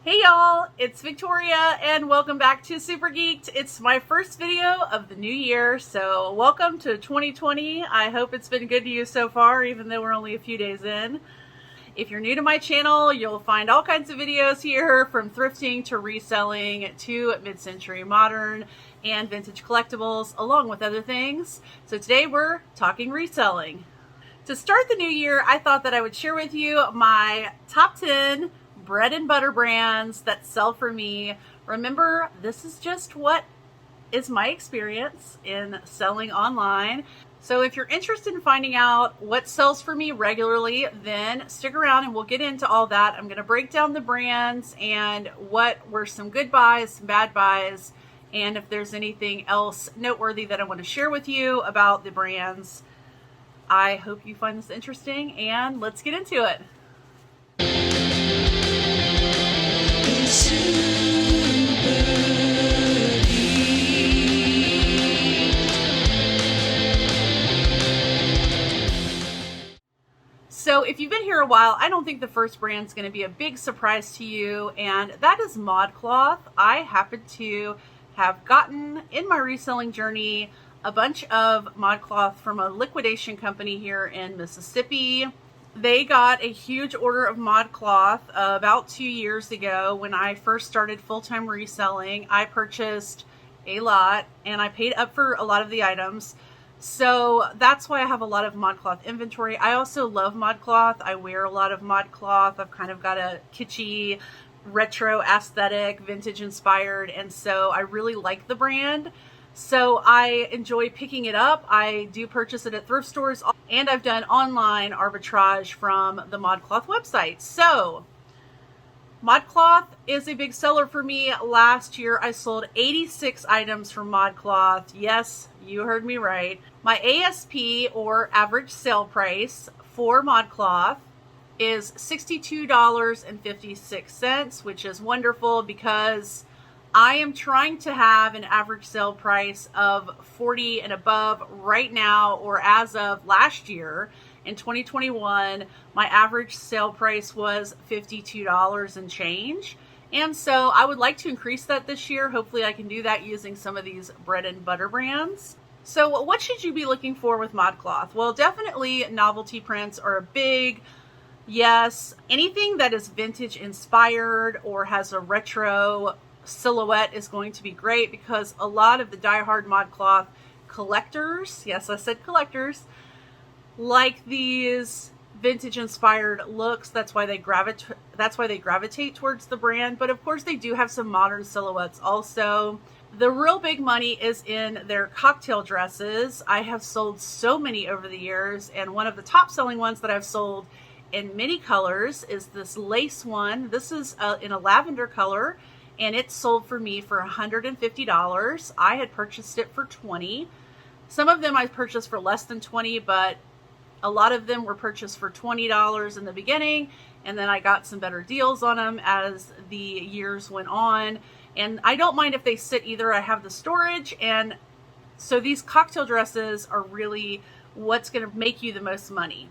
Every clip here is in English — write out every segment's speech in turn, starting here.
Hey y'all, it's Victoria and welcome back to Super Geeked. It's my first video of the new year, so welcome to 2020. I hope it's been good to you so far, even though we're only a few days in. If you're new to my channel, you'll find all kinds of videos here, from thrifting to reselling to mid-century modern and vintage collectibles, along with other things. So today we're talking reselling. To start the new year, I thought that I would share with you my top 10 bread and butter brands that sell for me. Remember, this is just what is my experience in selling online. So if you're interested in finding out what sells for me regularly, then stick around and we'll get into all that. I'm going to break down the brands and what were some good buys, some bad buys, and if there's anything else noteworthy that I want to share with you about the brands. I hope you find this interesting, and let's get into it. So if you've been here a while, I don't think the first brand is going to be a big surprise to you, and that is Modcloth. I happen to have gotten, in my reselling journey, a bunch of Modcloth from a liquidation company here in Mississippi. They got a huge order of Modcloth about 2 years ago when I first started full-time reselling. I purchased a lot and I paid up for a lot of the items. So that's why I have a lot of Modcloth inventory. I also love Modcloth. I wear a lot of Modcloth. I've kind of got a kitschy, retro aesthetic, vintage inspired, and so I really like the brand. So I enjoy picking it up. I do purchase it at thrift stores, and I've done online arbitrage from the Modcloth website. So Modcloth is a big seller for me. Last year I sold 86 items from Modcloth. Yes, you heard me right. My ASP, or average sale price, for Modcloth is $62.56, which is wonderful because I am trying to have an average sale price of $40 and above right now, or as of last year in 2021, my average sale price was $52 and change. And so I would like to increase that this year. Hopefully I can do that using some of these bread and butter brands. So what should you be looking for with Modcloth? Well, definitely novelty prints are a big yes. Anything that is vintage inspired or has a retro silhouette is going to be great, because a lot of the diehard Modcloth collectors, yes, I said collectors, like these vintage inspired looks. That's why they gravitate towards the brand. But of course they do have some modern silhouettes also. The real big money is in their cocktail dresses. I have sold so many over the years, and one of the top selling ones that I've sold in many colors is this lace one. This is in a lavender color, and it sold for me for $150. I had purchased it for $20. Some of them I purchased for less than $20, but a lot of them were purchased for $20 in the beginning, and then I got some better deals on them as the years went on. And I don't mind if they sit either. I have the storage, and so these cocktail dresses are really what's going to make you the most money.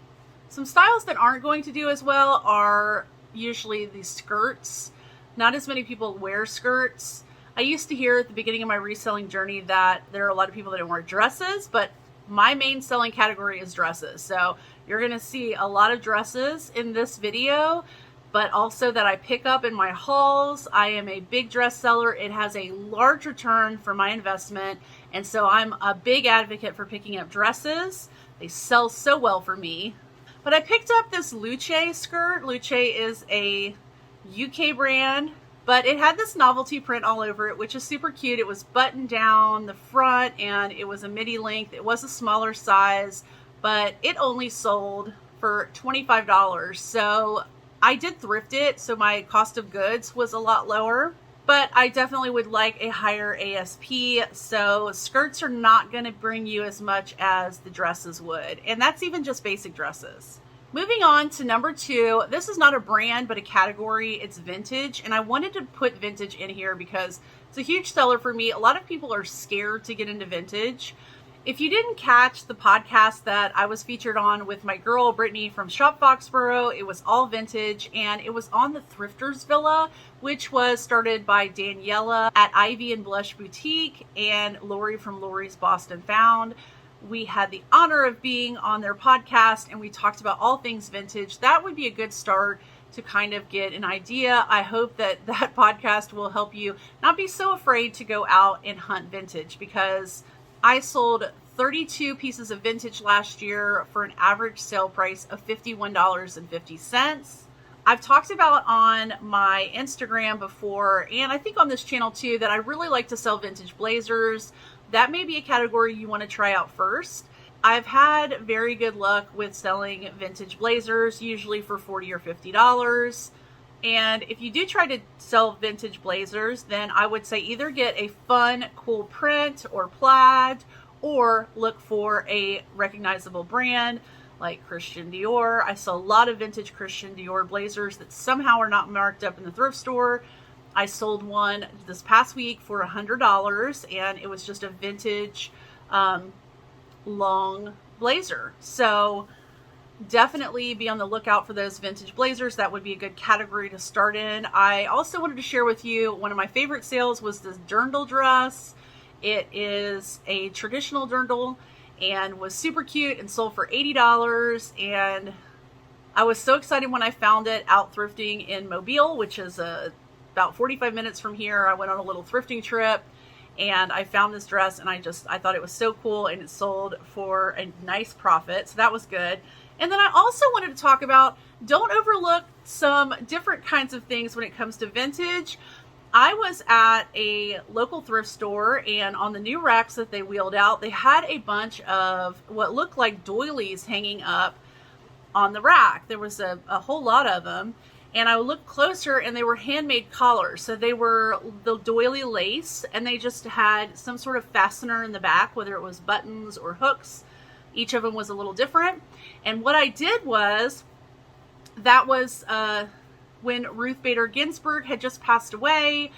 Some styles that aren't going to do as well are usually these skirts. Not as many people wear skirts. I used to hear at the beginning of my reselling journey that there are a lot of people that don't wear dresses, but my main selling category is dresses. So you're going to see a lot of dresses in this video, but also that I pick up in my hauls. I am a big dress seller. It has a large return for my investment, and so I'm a big advocate for picking up dresses. They sell so well for me. But I picked up this Luce skirt. Luce is a UK brand, but it had this novelty print all over it, which is super cute. It was buttoned down the front, and it was a midi length. It was a smaller size, but it only sold for $25. So I did thrift it, so my cost of goods was a lot lower, but I definitely would like a higher ASP. So skirts are not going to bring you as much as the dresses would, and that's even just basic dresses. Moving on to number 2, this is not a brand, but a category. It's vintage, and I wanted to put vintage in here because it's a huge seller for me. A lot of people are scared to get into vintage, If you didn't catch the podcast that I was featured on with my girl Brittany from Shop Foxborough, it was all vintage, and it was on the Thrifters Villa, which was started by Daniela at Ivy and Blush Boutique and Lori from Lori's Boston Found. We had the honor of being on their podcast, and we talked about all things vintage. That would be a good start to kind of get an idea. I hope that that podcast will help you not be so afraid to go out and hunt vintage, because I sold 32 pieces of vintage last year for an average sale price of $51.50. I've talked about on my Instagram before, and I think on this channel too, that I really like to sell vintage blazers. That may be a category you want to try out first. I've had very good luck with selling vintage blazers, usually for $40 or $50. And if you do try to sell vintage blazers, then I would say either get a fun, cool print or plaid, or look for a recognizable brand like Christian Dior. I sell a lot of vintage Christian Dior blazers that somehow are not marked up in the thrift store. I sold one this past week for $100, and it was just a vintage long blazer. So definitely be on the lookout for those vintage blazers. That would be a good category to start in. I also wanted to share with you, one of my favorite sales was this dirndl dress. It is a traditional dirndl and was super cute and sold for $80. And I was so excited when I found it out thrifting in Mobile, which is about 45 minutes from here. I went on a little thrifting trip and I found this dress, and I thought it was so cool, and it sold for a nice profit. So that was good. And then I also wanted to talk about, don't overlook some different kinds of things when it comes to vintage. I was at a local thrift store, and on the new racks that they wheeled out, they had a bunch of what looked like doilies hanging up on the rack. There was a whole lot of them. And I looked closer, and they were handmade collars. So they were the doily lace, and they just had some sort of fastener in the back, whether it was buttons or hooks. Each of them was a little different. And what I did was, that was when Ruth Bader Ginsburg had just passed away,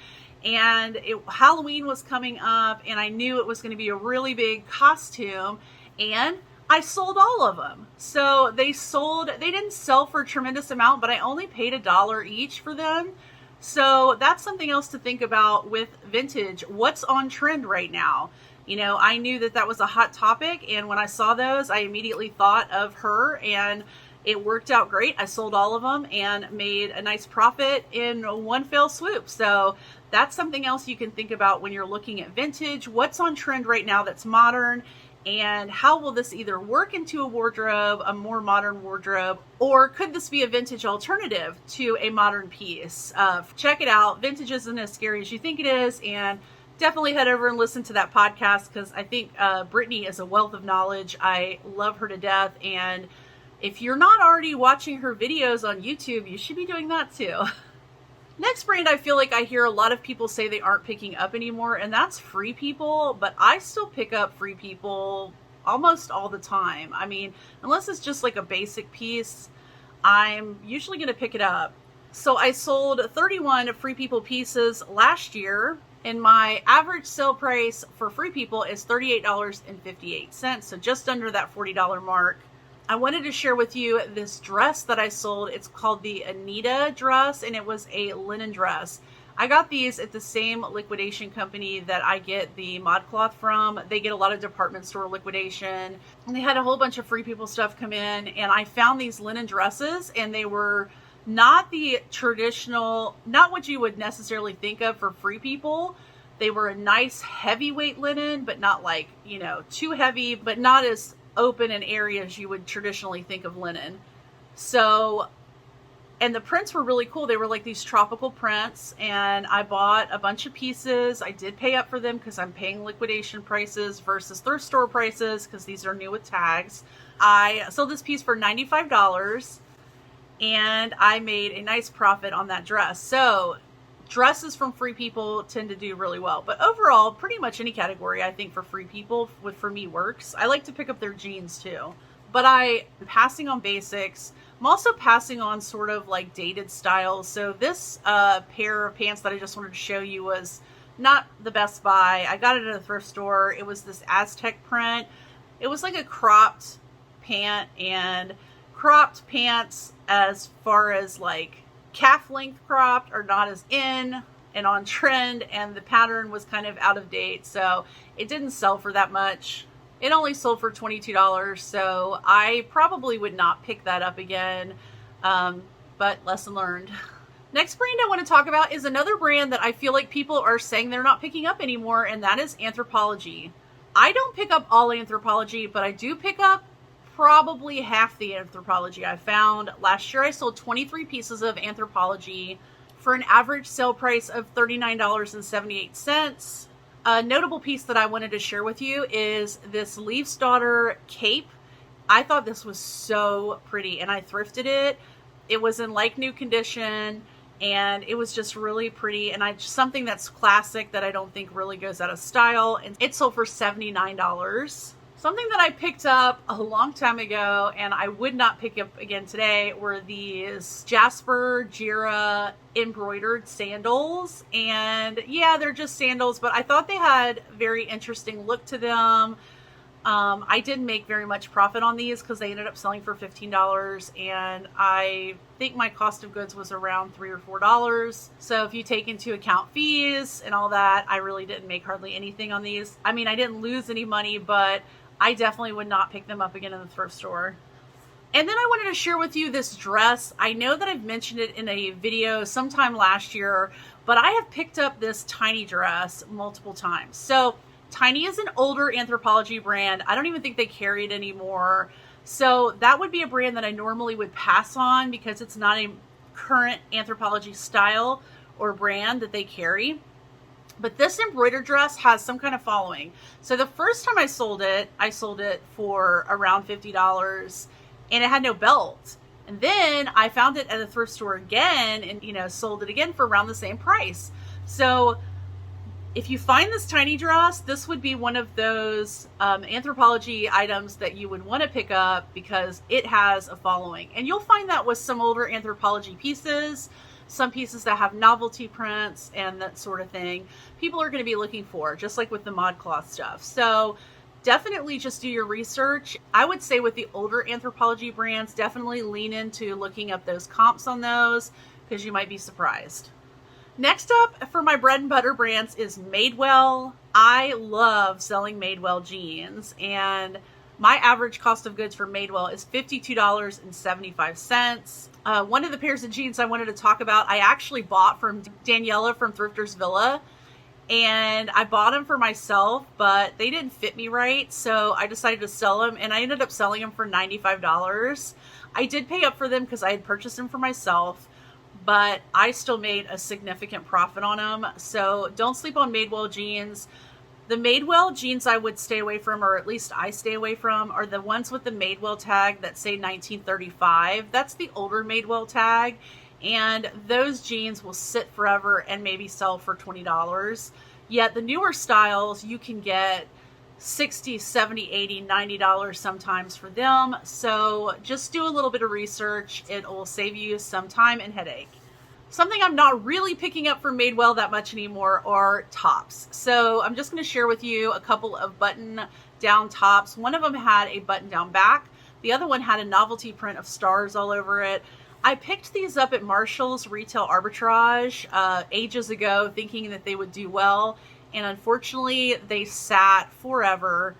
and Halloween was coming up, and I knew it was going to be a really big costume, and I sold all of them. So they didn't sell for a tremendous amount, but I only paid $1 each for them. So that's something else to think about with vintage. What's on trend right now? You know, I knew that was a hot topic, and when I saw those, I immediately thought of her, and it worked out great. I sold all of them and made a nice profit in one fell swoop. So that's something else you can think about when you're looking at vintage. What's on trend right now that's modern? And how will this either work into a wardrobe, a more modern wardrobe, or could this be a vintage alternative to a modern piece? Check it out. Vintage isn't as scary as you think it is, and definitely head over and listen to that podcast, because I think Brittany is a wealth of knowledge. I love her to death, and if you're not already watching her videos on YouTube, you should be doing that too. Next brand I feel like I hear a lot of people say they aren't picking up anymore, and that's Free People, but I still pick up Free People almost all the time. I mean, unless it's just like a basic piece, I'm usually going to pick it up. So I sold 31 Free People pieces last year, and my average sale price for Free People is $38.58, so just under that $40 mark. I wanted to share with you this dress that I sold. It's called the Anita dress, and it was a linen dress. I got these at the same liquidation company that I get the Modcloth from. They get a lot of department store liquidation, and they had a whole bunch of Free People stuff come in, and I found these linen dresses, and they were not the traditional, not what you would necessarily think of for Free People. They were a nice heavyweight linen, but not like, you know, too heavy, but not as open and airy as you would traditionally think of linen. So, and the prints were really cool. They were like these tropical prints, and I bought a bunch of pieces. I did pay up for them because I'm paying liquidation prices versus thrift store prices, because these are new with tags. I sold this piece for $95, and I made a nice profit on that dress. So dresses from Free People tend to do really well, but overall, pretty much any category I think for Free People for me works. I like to pick up their jeans too, but I'm passing on basics. I'm also passing on sort of like dated styles. So this pair of pants that I just wanted to show you was not the best buy. I got it at a thrift store. It was this Aztec print. It was like a cropped pant, and cropped pants as far as like calf length cropped are not as in and on trend, and the pattern was kind of out of date, so it didn't sell for that much. It only sold for $22, so I probably would not pick that up again, but lesson learned. Next brand I want to talk about is another brand that I feel like people are saying they're not picking up anymore, and that is Anthropology. I don't pick up all Anthropology, but I do pick up probably half the Anthropology I found. Last year I sold 23 pieces of Anthropology for an average sale price of $39.78. A notable piece that I wanted to share with you is this Leaf's Daughter cape. I thought this was so pretty, and I thrifted it. It was in like new condition, and it was just really pretty, and something that's classic that I don't think really goes out of style, and it sold for $79. Something that I picked up a long time ago and I would not pick up again today were these Jasper Jira embroidered sandals. And yeah, they're just sandals, but I thought they had a very interesting look to them. I didn't make very much profit on these because they ended up selling for $15, and I think my cost of goods was around $3 or $4. So if you take into account fees and all that, I really didn't make hardly anything on these. I mean, I didn't lose any money, but I definitely would not pick them up again in the thrift store. And then I wanted to share with you this dress. I know that I've mentioned it in a video sometime last year, but I have picked up this Tiny dress multiple times. So Tiny is an older Anthropology brand. I don't even think they carry it anymore. So that would be a brand that I normally would pass on because it's not a current Anthropology style or brand that they carry. But this embroidered dress has some kind of following. So the first time I sold it for around $50, and it had no belt. And then I found it at a thrift store again and, sold it again for around the same price. So if you find this Tiny dress, this would be one of those Anthropology items that you would want to pick up because it has a following. And you'll find that with some older Anthropology pieces, some pieces that have novelty prints and that sort of thing, people are going to be looking for, just like with the Modcloth stuff. So definitely just do your research. I would say with the older Anthropology brands, definitely lean into looking up those comps on those because you might be surprised. Next up for my bread and butter brands is Madewell. I love selling Madewell jeans, and my average cost of goods for Madewell is $52.75. One of the pairs of jeans I wanted to talk about, I actually bought from Daniela from Thrifters Villa, and I bought them for myself, but they didn't fit me right, so I decided to sell them, and I ended up selling them for $95. I did pay up for them because I had purchased them for myself, but I still made a significant profit on them, so don't sleep on Madewell jeans. The Madewell jeans I would stay away from, or at least I stay away from, are the ones with the Madewell tag that say 1935. That's the older Madewell tag, and those jeans will sit forever and maybe sell for $20. Yet the newer styles, you can get $60, $70, $80, $90 sometimes for them. So just do a little bit of research. It will save you some time and headache. Something I'm not really picking up from Madewell that much anymore are tops. So I'm just going to share with you a couple of button-down tops. One of them had a button-down back. The other one had a novelty print of stars all over it. I picked these up at Marshall's Retail Arbitrage ages ago, thinking that they would do well. And unfortunately, they sat forever.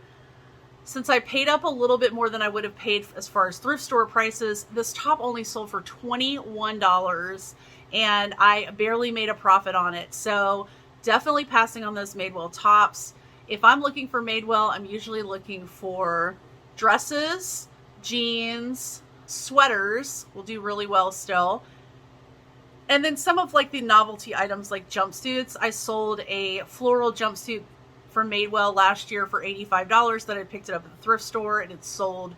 Since I paid up a little bit more than I would have paid as far as thrift store prices, this top only sold for $21. And I barely made a profit on it. So definitely passing on those Madewell tops. If I'm looking for Madewell, I'm usually looking for dresses, jeans, sweaters will do really well still. And then some of like the novelty items like jumpsuits. I sold a floral jumpsuit from Madewell last year for $85 that I picked it up at the thrift store, and it sold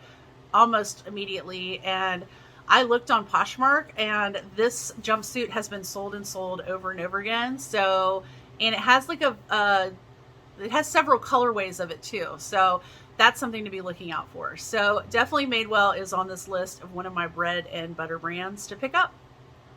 almost immediately. And I looked on Poshmark, and this jumpsuit has been sold and sold over and over again. So, and it has like it has several colorways of it too. So that's something to be looking out for. So definitely Madewell is on this list of one of my bread and butter brands to pick up.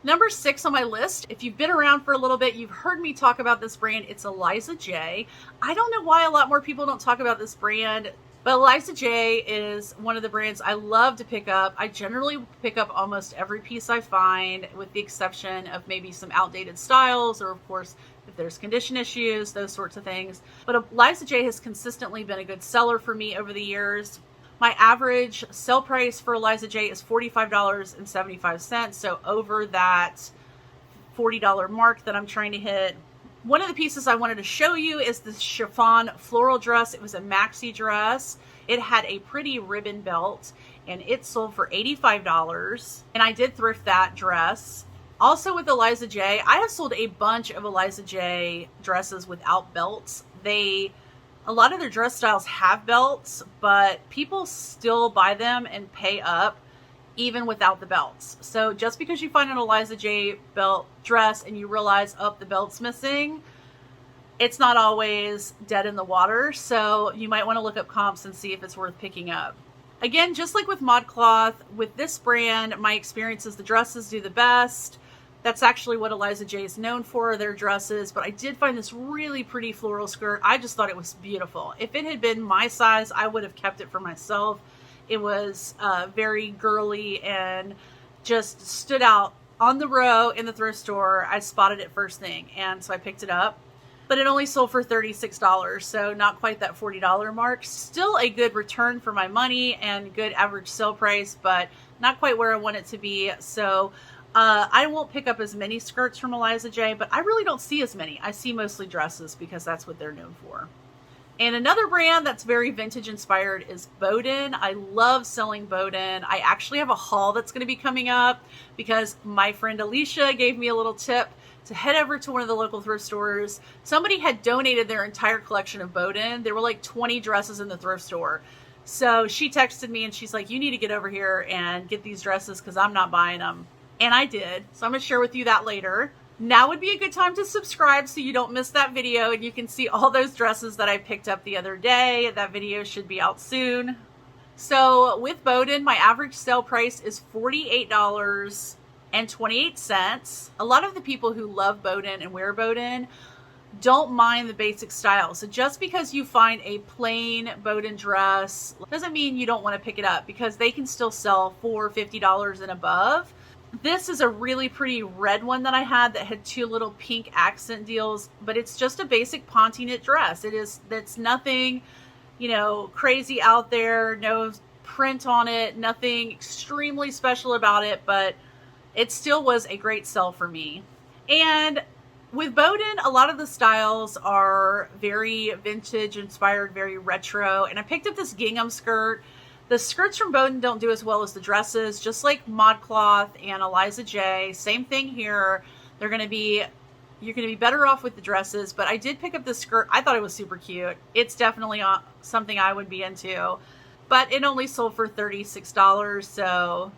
Number 6 on my list, if you've been around for a little bit, you've heard me talk about this brand. It's Eliza J. I don't know why a lot more people don't talk about this brand. But Eliza J is one of the brands I love to pick up. I generally pick up almost every piece I find, with the exception of maybe some outdated styles, or of course, if there's condition issues, those sorts of things. But Eliza J has consistently been a good seller for me over the years. My average sell price for Eliza J is $45.75, so over that $40 mark that I'm trying to hit. One of the pieces I wanted to show you is this chiffon floral dress. It was a maxi dress. It had a pretty ribbon belt, and it sold for $85. And I did thrift that dress. Also with Eliza J, I have sold a bunch of Eliza J dresses without belts. A lot of their dress styles have belts, but people still buy them and pay up even without the belts. So just because you find an Eliza J belt dress and you realize, oh, the belt's missing, it's not always dead in the water. So you might want to look up comps and see if it's worth picking up. Again, just like with Modcloth, with this brand, my experience is the dresses do the best. That's actually what Eliza J is known for, their dresses. But I did find this really pretty floral skirt. I just thought it was beautiful. If it had been my size, I would have kept it for myself. It was very girly and just stood out on the row in the thrift store. I spotted it first thing, and so I picked it up. But it only sold for $36, so not quite that $40 mark. Still a good return for my money and good average sale price, but not quite where I want it to be. So I won't pick up as many skirts from Eliza J, but I really don't see as many. I see mostly dresses because that's what they're known for. And another brand that's very vintage inspired is Bowden. I love selling Bowden. I actually have a haul that's going to be coming up because my friend Alicia gave me a little tip to head over to one of the local thrift stores. Somebody had donated their entire collection of Bowden. There were like 20 dresses in the thrift store. So she texted me and she's like, you need to get over here and get these dresses because I'm not buying them. And I did. So I'm going to share with you that later. Now would be a good time to subscribe so you don't miss that video and you can see all those dresses that I picked up the other day. That video should be out soon. So with Bowden, my average sale price is $48.28. A lot of the people who love Bowden and wear Bowden don't mind the basic style. So just because you find a plain Bowden dress doesn't mean you don't want to pick it up, because they can still sell for $50 and above. This is a really pretty red one that I had that had two little pink accent deals, but it's just a basic ponte knit dress. That's nothing, crazy out there, no print on it, nothing extremely special about it, but it still was a great sell for me. And with Bowden, a lot of the styles are very vintage inspired, very retro. And I picked up this gingham skirt. The skirts from Bowden don't do as well as the dresses, just like Modcloth and Eliza J. Same thing here. You're going to be better off with the dresses, but I did pick up this skirt. I thought it was super cute. It's definitely something I would be into, but it only sold for $36. So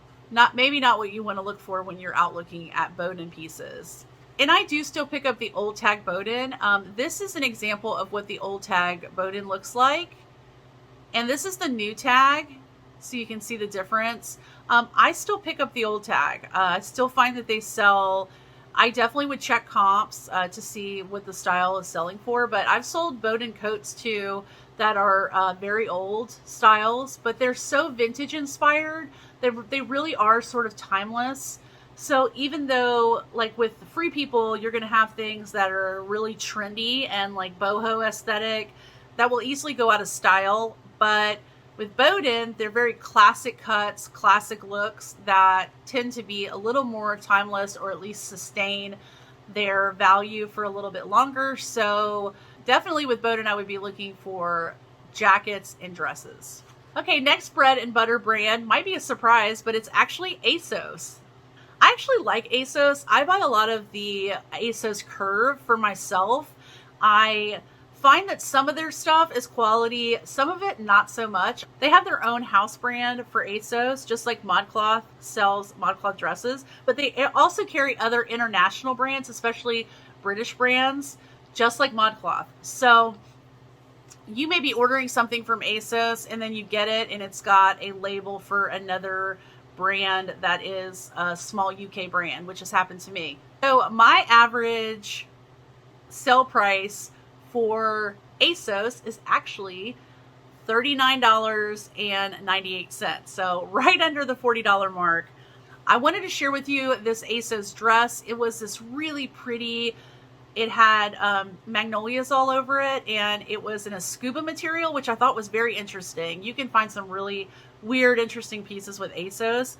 maybe not what you want to look for when you're out looking at Bowden pieces. And I do still pick up the old tag Bowden. This is an example of what the old tag Bowden looks like. And this is the new tag, so you can see the difference. I still pick up the old tag. I still find that they sell. I definitely would check comps to see what the style is selling for. But I've sold Bowden coats too that are very old styles, but they're so vintage inspired. They really are sort of timeless. So even though, like with the Free People, you're going to have things that are really trendy and like boho aesthetic that will easily go out of style. But with Bowden, they're very classic cuts, classic looks that tend to be a little more timeless, or at least sustain their value for a little bit longer. So definitely with Bowden, I would be looking for jackets and dresses. Okay, next bread and butter brand might be a surprise, but it's actually ASOS. I actually like ASOS. I buy a lot of the ASOS Curve for myself. I find that some of their stuff is quality, some of it not so much. They have their own house brand for ASOS, just like Modcloth sells Modcloth dresses, but they also carry other international brands, especially British brands, just like Modcloth. So you may be ordering something from ASOS and then you get it and it's got a label for another brand that is a small UK brand, which has happened to me. So my average sale price for ASOS is actually $39.98. So right under the $40 mark. I wanted to share with you this ASOS dress. It was this really pretty, it had magnolias all over it, and it was in a scuba material, which I thought was very interesting. You can find some really weird, interesting pieces with ASOS.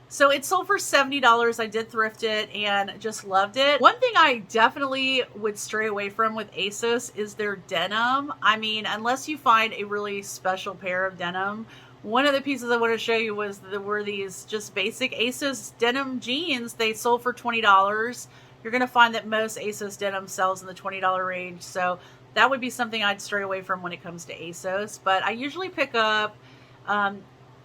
So it sold for $70. I did thrift it and just loved it. One thing I definitely would stray away from with ASOS is their denim. I mean, unless you find a really special pair of denim. One of the pieces I want to show you were these just basic ASOS denim jeans. They sold for $20. You're going to find that most ASOS denim sells in the $20 range. So that would be something I'd stray away from when it comes to ASOS. But I usually pick up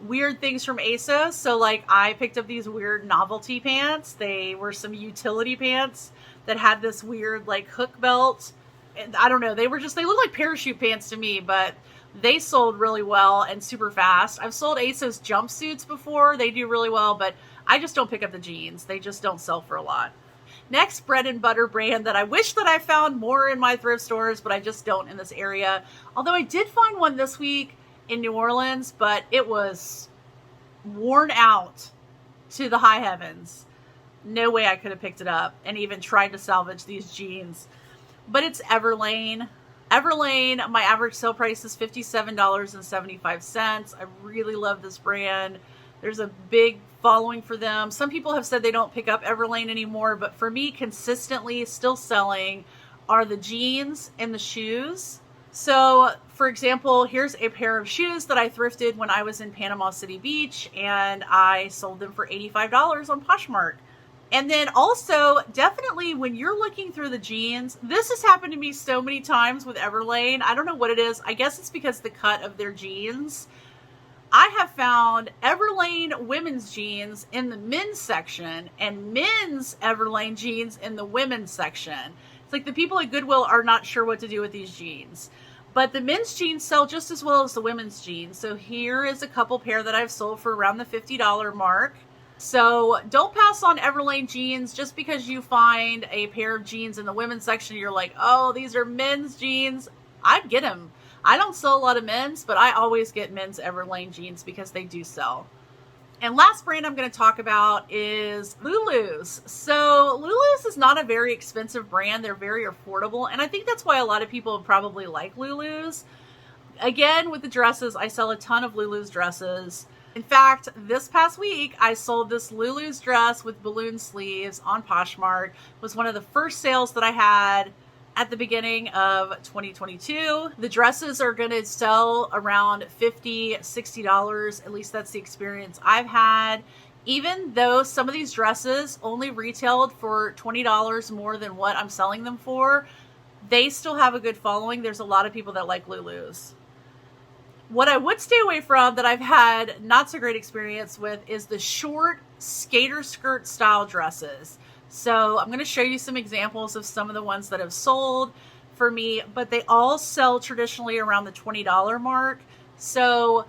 weird things from ASOS. So like I picked up these weird novelty pants. They were some utility pants that had this weird like hook belt. And I don't know. They look like parachute pants to me, but they sold really well and super fast. I've sold ASOS jumpsuits before. They do really well, but I just don't pick up the jeans. They just don't sell for a lot. Next bread and butter brand that I wish that I found more in my thrift stores, but I just don't in this area. Although I did find one this week in New Orleans, but it was worn out to the high heavens. No way I could have picked it up and even tried to salvage these jeans. But it's Everlane. Everlane, my average sale price is $57.75. I really love this brand. There's a big following for them. Some people have said they don't pick up Everlane anymore, but for me, consistently still selling are the jeans and the shoes. So, for example, here's a pair of shoes that I thrifted when I was in Panama City Beach, and I sold them for $85 on Poshmark. And then also, definitely when you're looking through the jeans, this has happened to me so many times with Everlane. I don't know what it is. I guess it's because the cut of their jeans. I have found Everlane women's jeans in the men's section and men's Everlane jeans in the women's section. It's like the people at Goodwill are not sure what to do with these jeans. But the men's jeans sell just as well as the women's jeans. So here is a couple pair that I've sold for around the $50 mark. So don't pass on Everlane jeans just because you find a pair of jeans in the women's section. You're like, oh, these are men's jeans. I'd get them. I don't sell a lot of men's, but I always get men's Everlane jeans because they do sell. And last brand I'm going to talk about is Lulu's. So Lulu's is not a very expensive brand. They're very affordable. And I think that's why a lot of people probably like Lulu's. Again, with the dresses, I sell a ton of Lulu's dresses. In fact, this past week, I sold this Lulu's dress with balloon sleeves on Poshmark. It was one of the first sales that I had at the beginning of 2022. The dresses are going to sell around $50, $60. At least that's the experience I've had. Even though some of these dresses only retailed for $20 more than what I'm selling them for, they still have a good following. There's a lot of people that like Lulu's. What I would stay away from that I've had not so great experience with is the short skater skirt style dresses. So I'm going to show you some examples of some of the ones that have sold for me, but they all sell traditionally around the $20 mark. So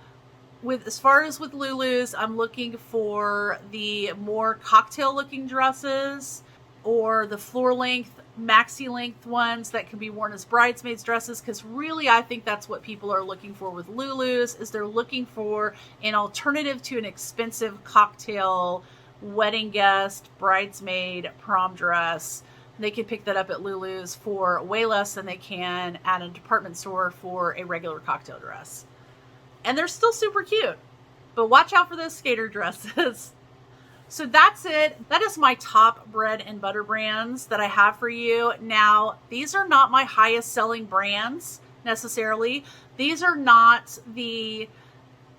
as far as with Lulu's, I'm looking for the more cocktail looking dresses or the floor length, maxi length ones that can be worn as bridesmaids dresses, because really I think that's what people are looking for with Lulu's, is they're looking for an alternative to an expensive cocktail wedding guest, bridesmaid, prom dress. They can pick that up at Lulu's for way less than they can at a department store for a regular cocktail dress. And they're still super cute, but watch out for those skater dresses. So that's it. That is my top bread and butter brands that I have for you. Now, these are not my highest selling brands necessarily. These are not the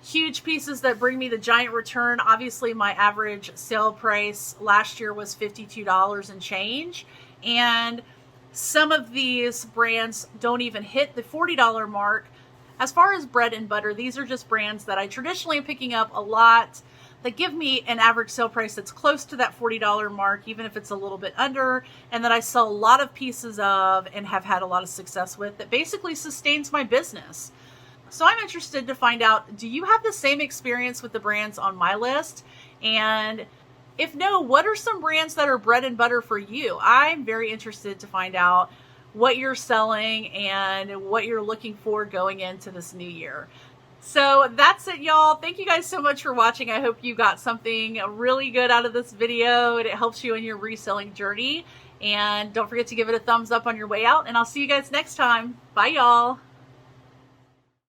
huge pieces that bring me the giant return. Obviously, my average sale price last year was $52 and change. And some of these brands don't even hit the $40 mark. As far as bread and butter, these are just brands that I traditionally am picking up a lot that give me an average sale price that's close to that $40 mark, even if it's a little bit under, and that I sell a lot of pieces of and have had a lot of success with, that basically sustains my business. So I'm interested to find out, do you have the same experience with the brands on my list? And if no, what are some brands that are bread and butter for you? I'm very interested to find out what you're selling and what you're looking for going into this new year. So that's it, y'all. Thank you guys so much for watching. I hope you got something really good out of this video and it helps you in your reselling journey. And don't forget to give it a thumbs up on your way out, and I'll see you guys next time. Bye, y'all.